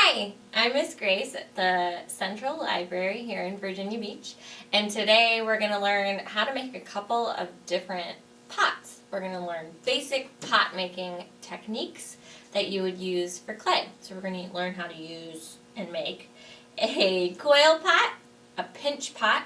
Hi, I'm Miss Grace at the Central Library here in Virginia Beach, and today we're going to learn how to make a couple of different pots. We're going to learn basic pot making techniques that you would use for clay. So we're going to learn how to use and make a coil pot, a pinch pot,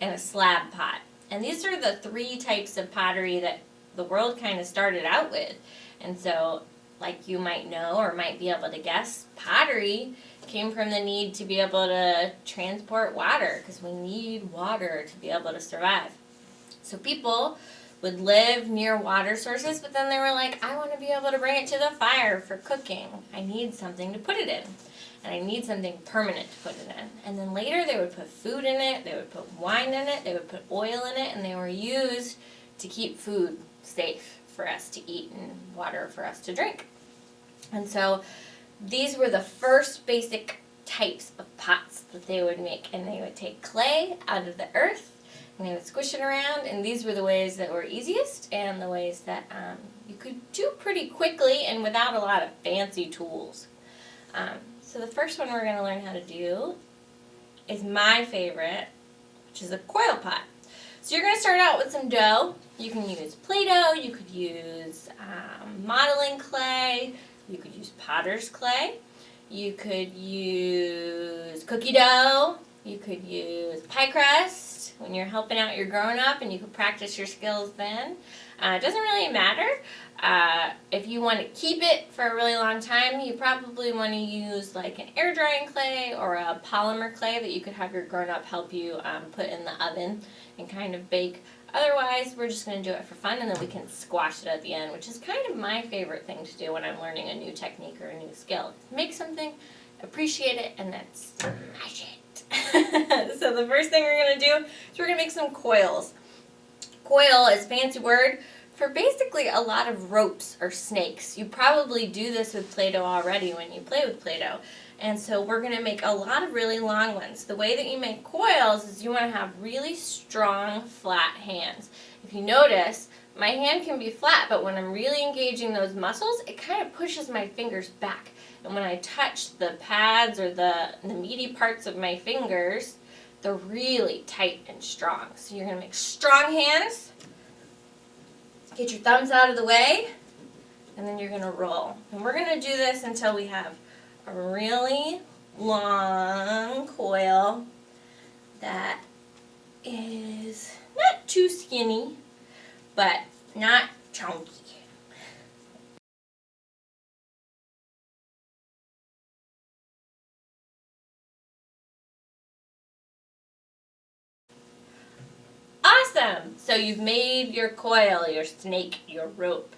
and a slab pot. And these are the three types of pottery that the world kind of started out with. And so, like you might know or might be able to guess, pottery came from the need to be able to transport water, because we need water to be able to survive. So people would live near water sources, but then they were like, I want to be able to bring it to the fire for cooking. I need something to put it in, and I need something permanent to put it in. And then later they would put food in it, they would put wine in it, they would put oil in it, and they were used to keep food safe for us to eat and water for us to drink. And so these were the first basic types of pots that they would make, and they would take clay out of the earth and they would squish it around, and these were the ways that were easiest and the ways that you could do pretty quickly and without a lot of fancy tools. So the first one we're going to learn how to do is my favorite, which is a coil pot. So you're going to start out with some dough. You can use Play-Doh, you could use modeling clay, you could use potter's clay, you could use cookie dough, you could use pie crust when you're helping out your grown-up, and you could practice your skills then. It doesn't really matter. If you want to keep it for a really long time, you probably want to use like an air drying clay or a polymer clay that you could have your grown-up help you put in the oven and kind of bake. Otherwise, we're just going to do it for fun, and then we can squash it at the end, which is kind of my favorite thing to do when I'm learning a new technique or a new skill. Make something, appreciate it, and then smash it. So the first thing we're going to do is we're going to make some coils. Coil is a fancy word for basically a lot of ropes or snakes. You probably do this with Play-Doh already when you play with Play-Doh. And so we're going to make a lot of really long ones. The way that you make coils is you want to have really strong, flat hands. If you notice, my hand can be flat, but when I'm really engaging those muscles, it kind of pushes my fingers back. And when I touch the pads or the meaty parts of my fingers, they're really tight and strong. So you're going to make strong hands. Get your thumbs out of the way, and then you're going to roll. And we're going to do this until we have a really long coil that is not too skinny, but not chunky. Awesome! So you've made your coil, your snake, your rope.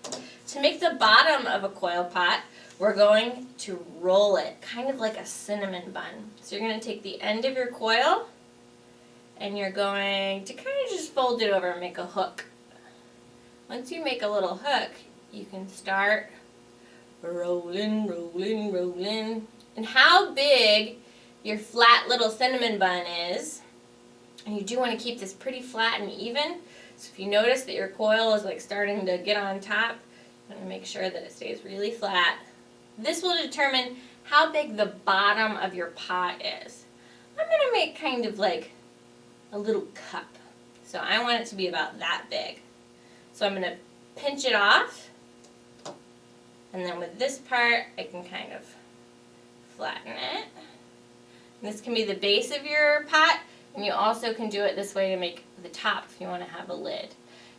To make the bottom of a coil pot, we're going to roll it, kind of like a cinnamon bun. So you're going to take the end of your coil, and you're going to kind of just fold it over and make a hook. Once you make a little hook, you can start rolling, rolling, rolling. And how big your flat little cinnamon bun is, and you do want to keep this pretty flat and even. So if you notice that your coil is like starting to get on top, you want to make sure that it stays really flat. This will determine how big the bottom of your pot is. I'm going to make kind of like a little cup. So I want it to be about that big. So I'm going to pinch it off, and then with this part I can kind of flatten it. And this can be the base of your pot, and you also can do it this way to make the top if you want to have a lid.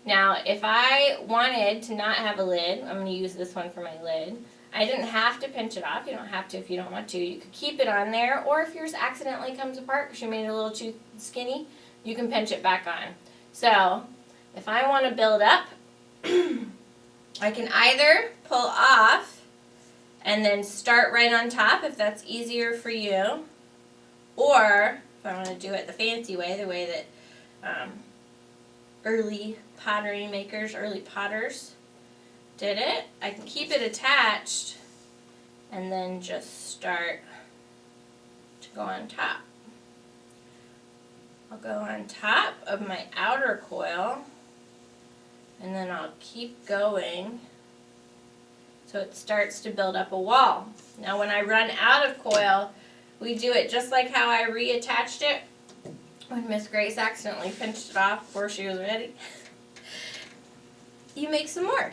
Now if I wanted to not have a lid, I'm going to use this one for my lid. I didn't have to pinch it off. You don't have to if you don't want to. You could keep it on there, or if yours accidentally comes apart because you made it a little too skinny, you can pinch it back on. So if I want to build up, I can either pull off and then start right on top if that's easier for you, or if I want to do it the fancy way, the way that early pottery makers, early potters did it, I can keep it attached and then just start to go on top. I'll go on top of my outer coil, and then I'll keep going so it starts to build up a wall. Now when I run out of coil, we do it just like how I reattached it when Miss Grace accidentally pinched it off before she was ready. You make some more.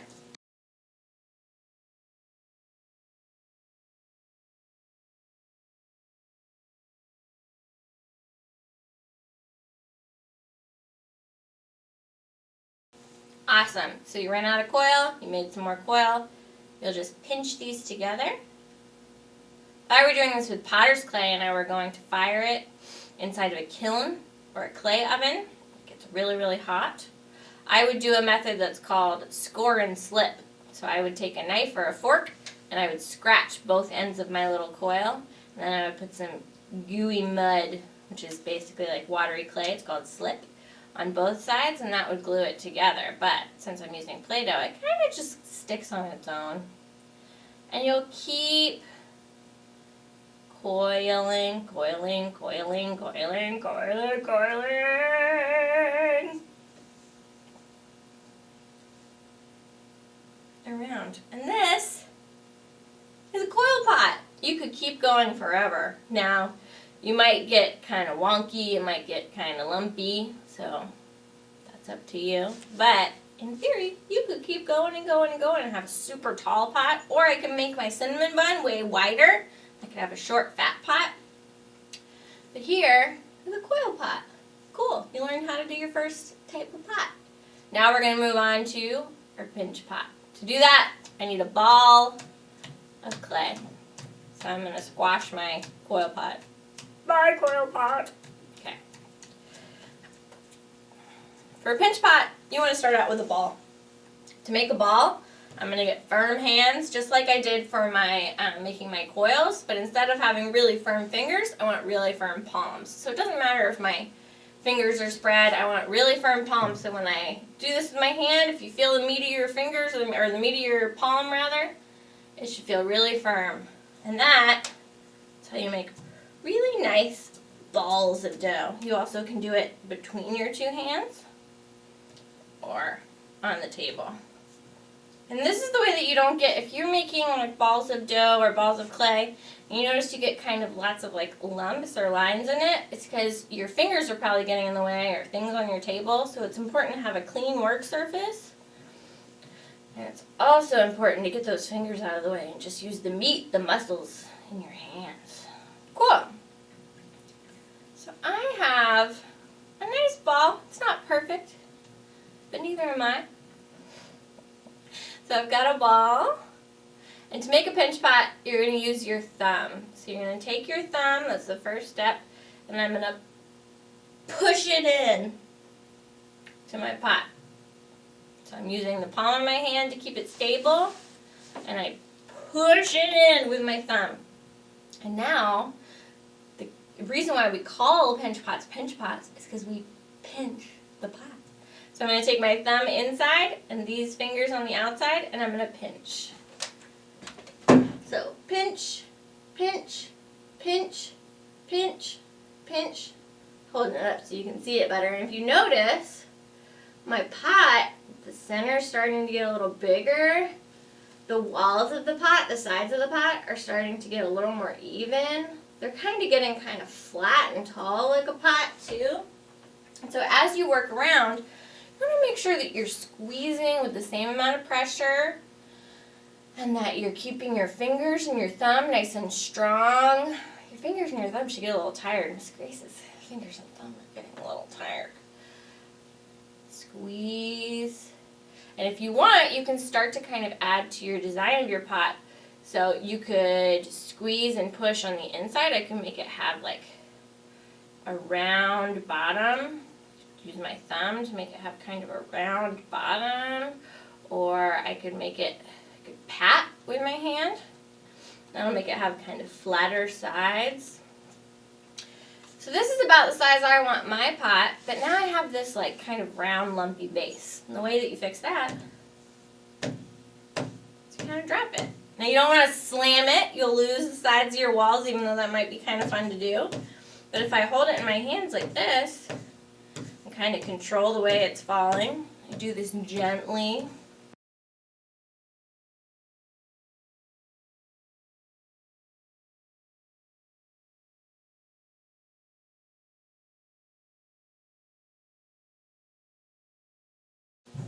Awesome. So you ran out of coil, you made some more coil. You'll just pinch these together. If I were doing this with potter's clay and I were going to fire it inside of a kiln or a clay oven, it gets really, really hot, I would do a method that's called score and slip. So I would take a knife or a fork and I would scratch both ends of my little coil, and then I would put some gooey mud, which is basically like watery clay, it's called slip, on both sides, and that would glue it together. But since I'm using Play-Doh, it kind of just sticks on its own. And you'll keep coiling, coiling, coiling, coiling, coiling, coiling around. And this is a coil pot. You could keep going forever. Now, you might get kind of wonky, it might get kind of lumpy, so that's up to you. But in theory, you could keep going and going and going and have a super tall pot, or I can make my cinnamon bun way wider. I could have a short fat pot. But here is a coil pot. Cool, you learned how to do your first type of pot. Now we're going to move on to our pinch pot. To do that, I need a ball of clay. So I'm going to squash my coil pot. Bye, coil pot. Okay. For a pinch pot, you want to start out with a ball. To make a ball, I'm going to get firm hands, just like I did for my making my coils, but instead of having really firm fingers, I want really firm palms. So it doesn't matter if my fingers are spread, I want really firm palms, so when I do this with my hand, if you feel the meat of your fingers, or the meat of your palm rather, it should feel really firm. And that's how you make really nice balls of dough. You also can do it between your two hands or on the table. And this is the way that you don't get, if you're making like balls of dough or balls of clay, and you notice you get kind of lots of like lumps or lines in it, it's because your fingers are probably getting in the way or things on your table, so it's important to have a clean work surface. And it's also important to get those fingers out of the way and just use the meat, the muscles in your hands. Cool. So I have a nice ball. It's not perfect, but neither am I. So I've got a ball, and to make a pinch pot, you're going to use your thumb. So you're going to take your thumb, that's the first step, and I'm going to push it in to my pot. So I'm using the palm of my hand to keep it stable, and I push it in with my thumb. And now, the reason why we call pinch pots is because we pinch the pot. So I'm going to take my thumb inside and these fingers on the outside, and I'm going to pinch. So pinch, pinch, pinch, pinch, pinch. Holding it up so you can see it better. And if you notice, my pot, the center is starting to get a little bigger. The walls of the pot, the sides of the pot, are starting to get a little more even. They're kind of getting kind of flat and tall like a pot too. And so as you work around, you want to make sure that you're squeezing with the same amount of pressure and that you're keeping your fingers and your thumb nice and strong. Your fingers and your thumb should get a little tired. Miss Grace's fingers and thumb are getting a little tired. Squeeze. And if you want, you can start to kind of add to your design of your pot. So you could squeeze and push on the inside. I can make it have like a round bottom. Use my thumb to make it have kind of a round bottom, or I could make it, I could pat with my hand. That'll make it have kind of flatter sides. So this is about the size I want my pot, but now I have this like kind of round lumpy base. And the way that you fix that is you kind of drop it. Now you don't want to slam it, you'll lose the sides of your walls, even though that might be kind of fun to do. But if I hold it in my hands like this, kind of control the way it's falling. I do this gently.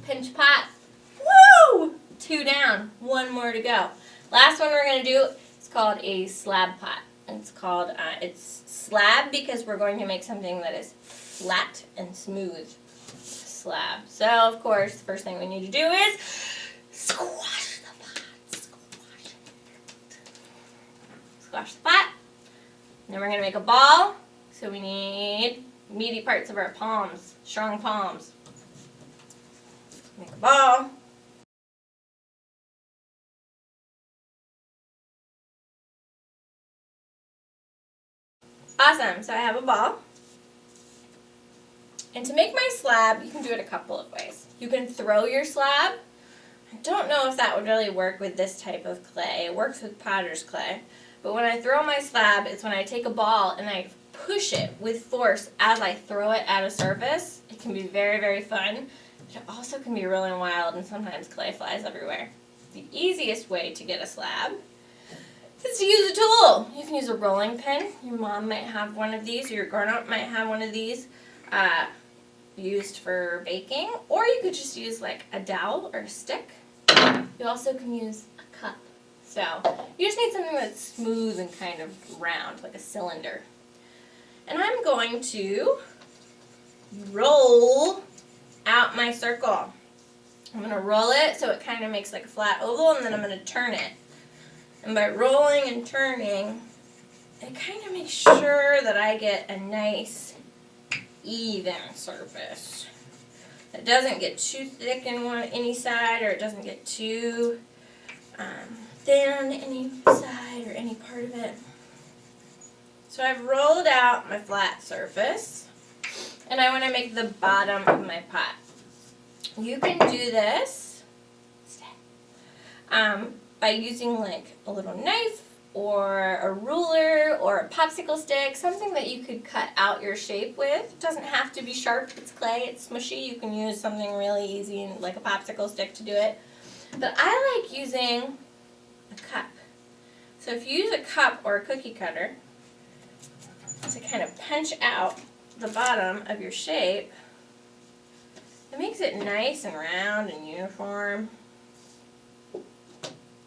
Pinch pot. Woo! 2 down. 1 more to go. Last one we're going to do is called a slab pot. It's called, it's slab because we're going to make something that is flat and smooth. Slab. So, of course, the first thing we need to do is squash the pot. Squash the pot. And then we're going to make a ball. So we need meaty parts of our palms, strong palms. Make a ball. Awesome, so I have a ball. And to make my slab, you can do it a couple of ways. You can throw your slab. I don't know if that would really work with this type of clay. It works with potter's clay. But when I throw my slab, it's when I take a ball and I push it with force as I throw it at a surface. It can be very, very fun. But it also can be really wild and sometimes clay flies everywhere. The easiest way to get a slab is to use a tool. You can use a rolling pin. Your mom might have one of these, or your grown-up might have one of these used for baking. Or you could just use like a dowel or a stick. You also can use a cup. So you just need something that's smooth and kind of round, like a cylinder. And I'm going to roll out my circle. I'm going to roll it so it kind of makes like a flat oval, and then I'm going to turn it. And by rolling and turning, it kind of makes sure that I get a nice, even surface. It doesn't get too thick in any side, or it doesn't get too thin on any side or any part of it. So I've rolled out my flat surface, and I want to make the bottom of my pot. You can do this by using like a little knife or a ruler or a popsicle stick, something that you could cut out your shape with. It doesn't have to be sharp. It's clay. It's smushy. You can use something really easy like a popsicle stick to do it. But I like using a cup. So if you use a cup or a cookie cutter to kind of punch out the bottom of your shape, it makes it nice and round and uniform.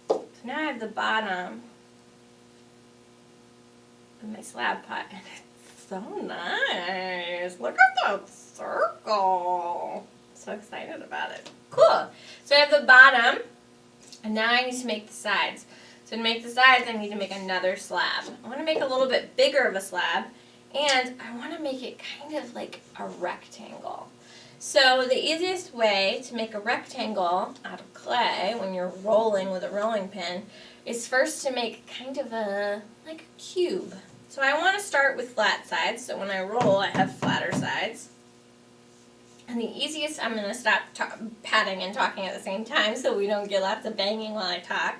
So now I have the bottom of my slab pot, and it's so nice. Look at that circle. So excited about it. Cool. So I have the bottom, and now I need to make the sides. So to make the sides, I need to make another slab. I want to make a little bit bigger of a slab, and I want to make it kind of like a rectangle. So the easiest way to make a rectangle out of clay when you're rolling with a rolling pin is first to make kind of like a cube. So I want to start with flat sides, so when I roll I have flatter sides. And the easiest, I'm going to stop patting and talking at the same time so we don't get lots of banging while I talk,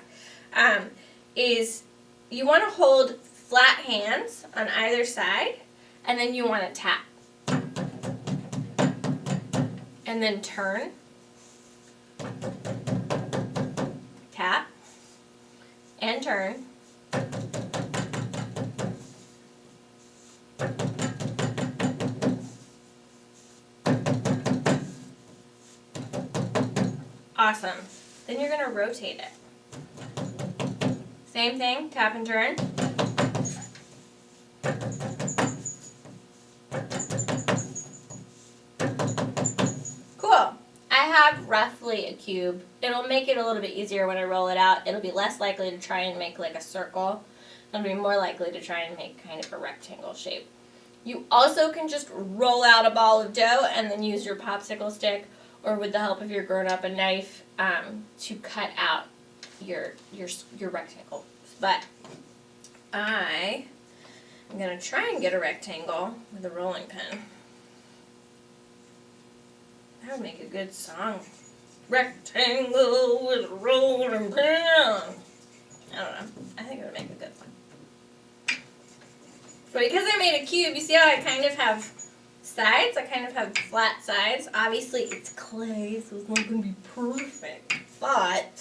is you want to hold flat hands on either side, and then you want to tap. And then turn, tap, and turn. Awesome. Then you're going to rotate it. Same thing, tap and turn. Cool. I have roughly a cube. It'll make it a little bit easier when I roll it out. It'll be less likely to try and make like a circle. It'll be more likely to try and make kind of a rectangle shape. You also can just roll out a ball of dough and then use your popsicle stick, or with the help of your grown-up, a knife, to cut out your rectangle. But I am going to try and get a rectangle with a rolling pin. That would make a good song. Rectangle with a rolling pin. I don't know. I think it would make a good one. But because I made a cube, you see how I kind of have sides? I kind of have flat sides. Obviously, it's clay, so it's not going to be perfect. But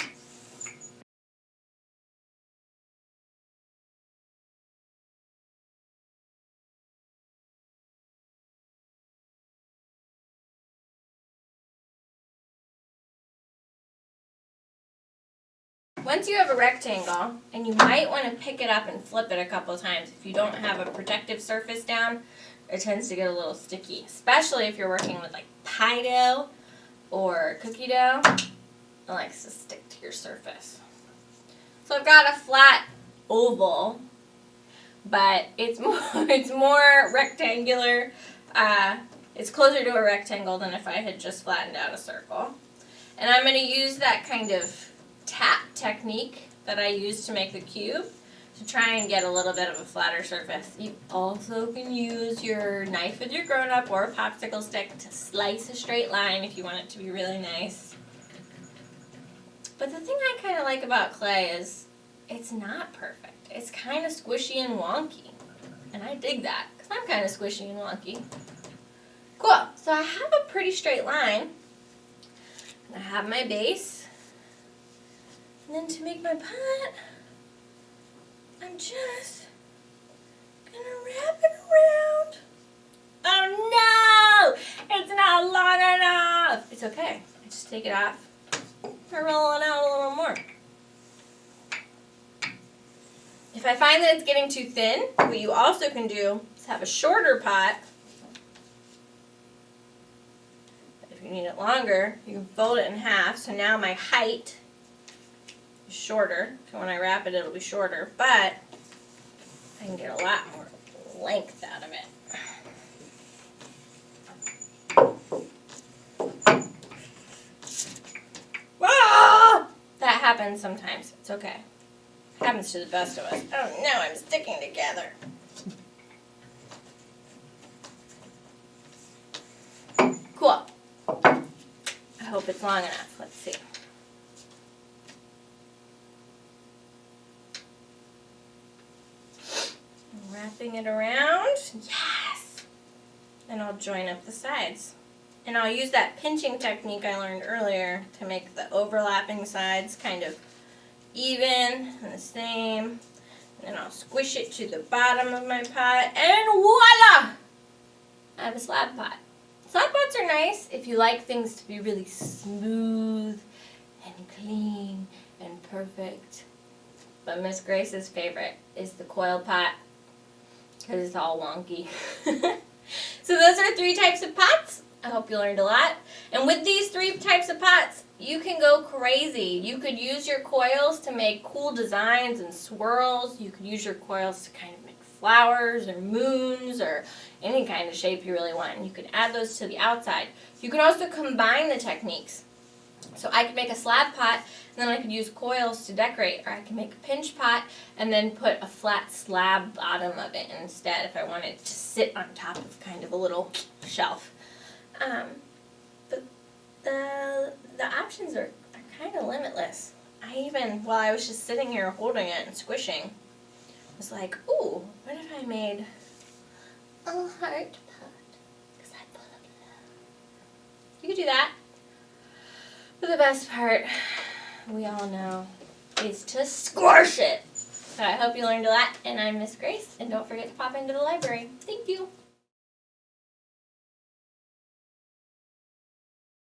once you have a rectangle, and you might want to pick it up and flip it a couple times if you don't have a protective surface down, it tends to get a little sticky, especially if you're working with like pie dough or cookie dough. It likes to stick to your surface. So I've got a flat oval, but it's more rectangular. It's closer to a rectangle than if I had just flattened out a circle. And I'm going to use that kind of tap technique that I used to make the cube to try and get a little bit of a flatter surface. You also can use your knife with your grown-up or a popsicle stick to slice a straight line if you want it to be really nice. But the thing I kind of like about clay is it's not perfect. It's kind of squishy and wonky. And I dig that because I'm kind of squishy and wonky. Cool. So I have a pretty straight line. I have my base. And then to make my pot, I'm just going to wrap it around. Oh no! It's not long enough! It's okay. I just take it off. I roll it out a little more. If I find that it's getting too thin, what you also can do is have a shorter pot. If you need it longer, you can fold it in half. So now my height is shorter. So when I wrap it, it'll be shorter. But I can get a lot more length out of it. Ah! That happens sometimes. It's okay. It happens to the best of us. Oh no, I'm sticking together. Cool. I hope it's long enough. Let's see. Wrapping it around. Yes! And I'll join up the sides. And I'll use that pinching technique I learned earlier to make the overlapping sides kind of even and the same. And then I'll squish it to the bottom of my pot, and voila! I have a slab pot. Slab pots are nice if you like things to be really smooth and clean and perfect. But Miss Grace's favorite is the coil pot because it's all wonky. So those are 3 types of pots. I hope you learned a lot. And with these 3 types of pots, you can go crazy. You could use your coils to make cool designs and swirls. You could use your coils to kind of make flowers or moons or any kind of shape you really want. And you could add those to the outside. You could also combine the techniques. So I could make a slab pot, and then I could use coils to decorate. Or I could make a pinch pot and then put a flat slab bottom of it instead if I wanted it to sit on top of kind of a little shelf. But the options are kind of limitless. While I was just sitting here holding it and squishing, was like, ooh, what if I made a heart pot? Because I pull up love. You could do that. But the best part, we all know, is to squish it. So I hope you learned a lot, and I'm Miss Grace, and don't forget to pop into the library. Thank you.